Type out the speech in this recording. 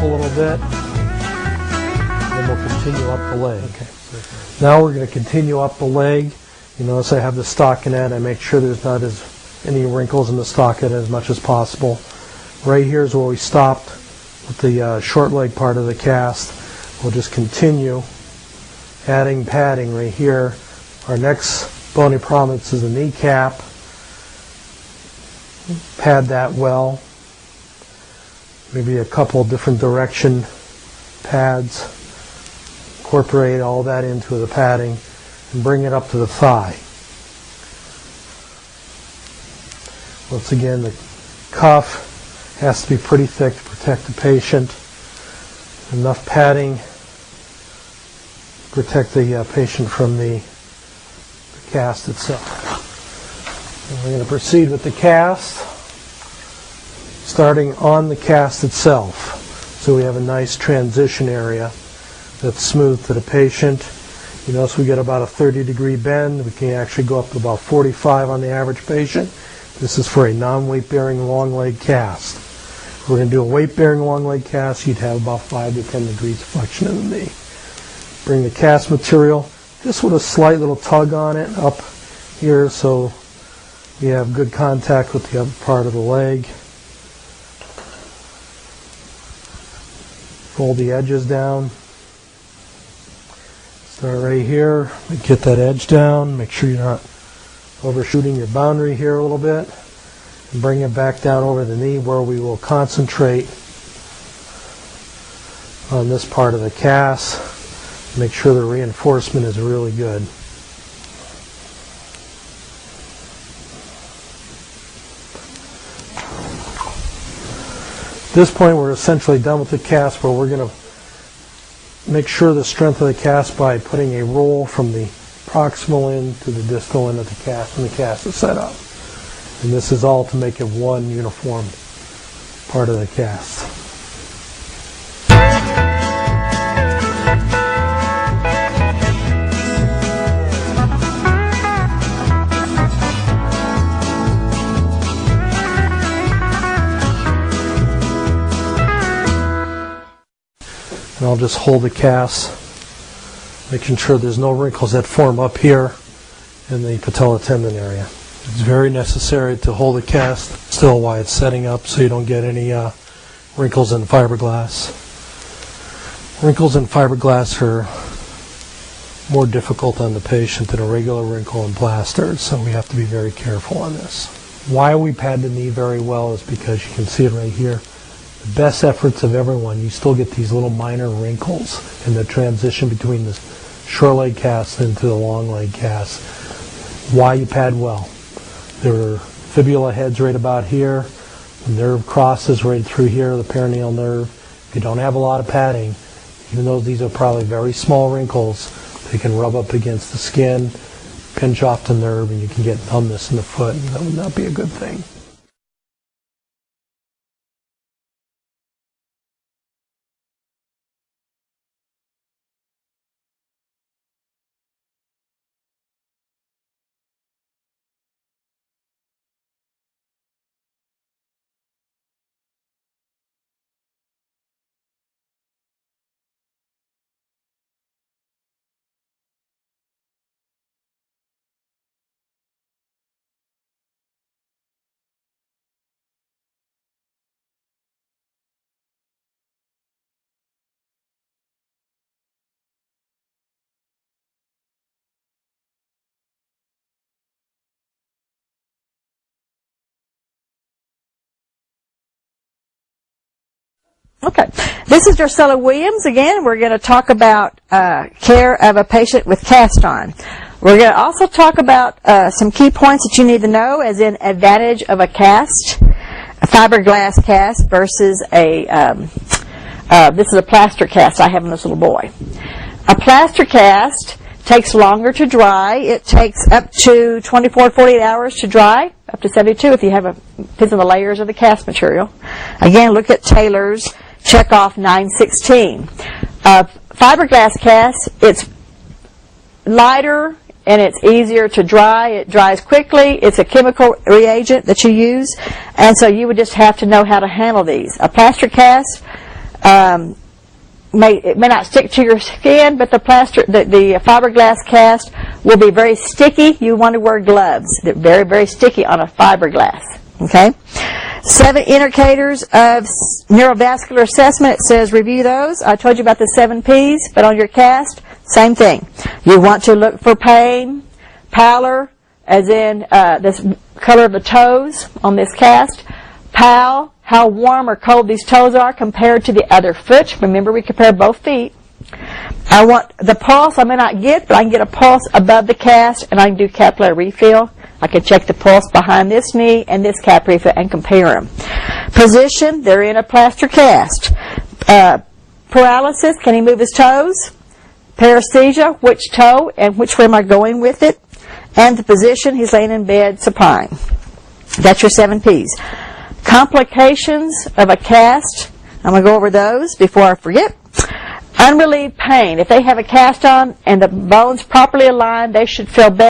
a little bit. Then we'll continue up the leg. Okay. Now we're going to continue up the leg. You notice I have the stockinette. I make sure there's not any wrinkles in the stockinette as much as possible. Right here is where we stopped with the short leg part of the cast. We'll just continue adding padding right here. Our next bony prominence is the kneecap. Pad that well. Maybe a couple different direction pads. Incorporate all that into the padding and bring it up to the thigh. Once again, the cuff has to be pretty thick to protect the patient. Enough padding to protect the patient from the cast itself. And we're going to proceed with the cast, starting on the cast itself. So we have a nice transition area that's smooth to the patient. You notice we get about a 30-degree bend. We can actually go up to about 45 on the average patient. This is for a non-weight-bearing long leg cast. If we're going to do a weight-bearing long leg cast, you'd have about 5 to 10 degrees of flexion in the knee. Bring the cast material just with a slight little tug on it up here so we have good contact with the other part of the leg. Fold the edges down. Start right here. Get that edge down. Make sure you're not overshooting your boundary here a little bit. And bring it back down over the knee where we will concentrate on this part of the cast. Make sure the reinforcement is really good. At this point, we're essentially done with the cast, but we're going to make sure the strength of the cast by putting a roll from the proximal end to the distal end of the cast when the cast is set up. And this is all to make it one uniform part of the cast. And I'll just hold the cast, making sure there's no wrinkles that form up here in the patella tendon area. It's very necessary to hold the cast still while it's setting up so you don't get any wrinkles in fiberglass. Wrinkles in fiberglass are more difficult on the patient than a regular wrinkle in plaster, so we have to be very careful on this. Why we pad the knee very well is because you can see it right here. The best efforts of everyone, you still get these little minor wrinkles in the transition between the short leg cast into the long leg cast. Why you pad well. There are fibula heads right about here. The nerve crosses right through here, the perineal nerve. If you don't have a lot of padding, even though these are probably very small wrinkles, they can rub up against the skin, pinch off the nerve, and you can get numbness in the foot, and that would not be a good thing. Okay, this is Drusilla Williams. Again, we're going to talk about care of a patient with cast on. We're going to also talk about some key points that you need to know, as in advantage of a cast, a fiberglass cast versus a, this is a plaster cast I have on this little boy. A plaster cast takes longer to dry. It takes up to 24 to 48 hours to dry, up to 72 if you have depends on the layers of the cast material. Again, look at Taylor's check off 916. Fiberglass cast, it's lighter and it's easier to dry. It dries quickly. It's a chemical reagent that you use, and so you would just have to know how to handle these. A plaster cast, It may not stick to your skin, but the fiberglass cast will be very sticky. You want to wear gloves. They're very, very sticky on a fiberglass. Okay? 7 indicators of neurovascular assessment. It says review those. I told you about the 7 P's, but on your cast, same thing. You want to look for pain, pallor, as in this color of the toes on this cast. Pal, how warm or cold these toes are compared to the other foot. Remember, we compare both feet. I want the pulse. I may not get, but I can get a pulse above the cast, and I can do capillary refill. I can check the pulse behind this knee and this cap refill and compare them. Position, they're in a plaster cast. Paralysis, can he move his toes? Paresthesia, which toe and which way am I going with it? And the position, he's laying in bed supine. That's your 7 P's. Complications of a cast, I'm going to go over those before I forget. Unrelieved pain. If they have a cast on and the bones properly aligned, they should feel better.